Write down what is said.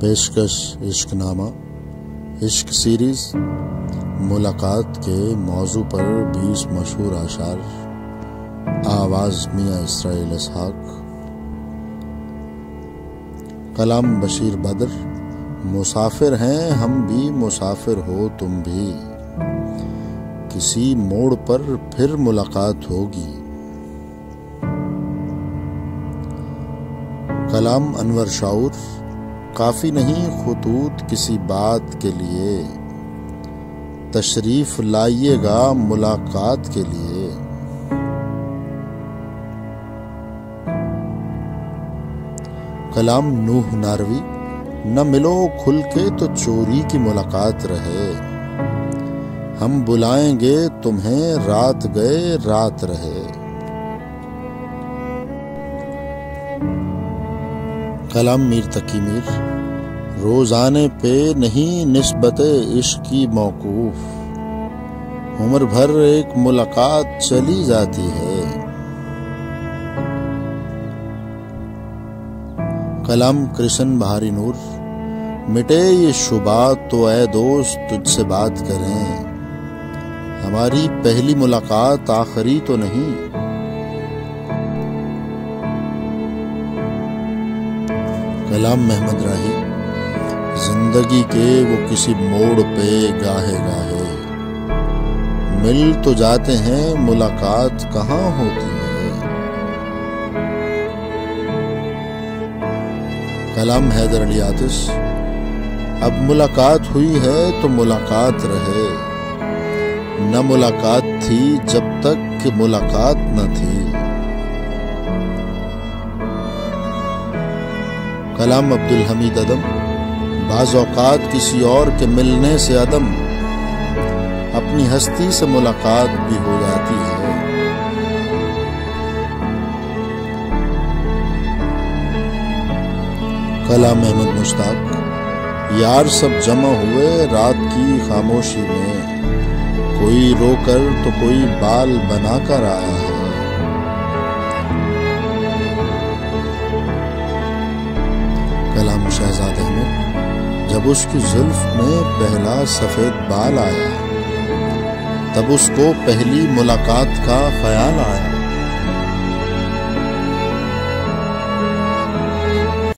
پیشکش عشق نامہ عشق سیریز ملاقات کے موضوع پر 20 مشہور اشعار آواز میاں اسرائیل اسحاق کلام بشیر بدر مسافر ہیں ہم بھی مسافر ہو تم بھی کسی موڑ پر پھر ملاقات ہوگی کلام انور شاعور کافی نہیں خطوط کسی بات کے لیے تشریف لائیے گا ملاقات کے لیے کلام نوح ناروی نہ ملو کھل کے تو چوری کی ملاقات رہے ہم بلائیں گے تمہیں رات گئے رات رہے کلام میر تقی میر روزانے پہ نہیں نسبت عشق کی موقوف عمر بھر ایک ملاقات چلی جاتی ہے کلام کرشن بہاری نور مٹے یہ شبہات تو اے دوست تجھ سے بات کریں ہماری پہلی ملاقات آخری تو نہیں کلام محمد راہی زندگی کے وہ کسی موڑ پہ گاہے گاہے مل تو جاتے ہیں ملاقات کہاں ہوتی ہے کلام حیدر علی آتش اب ملاقات ہوئی ہے تو ملاقات رہے نہ ملاقات تھی جب تک کہ ملاقات نہ تھی کلام عبدالحمید ادم بعض اوقات کسی اور کے ملنے سے عدم اپنی ہستی سے ملاقات بھی ہو جاتی ہے کلام احمد مشتاق یار سب جمع ہوئے رات کی خاموشی میں کوئی رو کر تو کوئی بال بنا کر آیا ہے کلام شہزاد احمد جب اس کی زلف میں پہلا سفید بال آیا تب اس کو پہلی ملاقات کا خیال آیا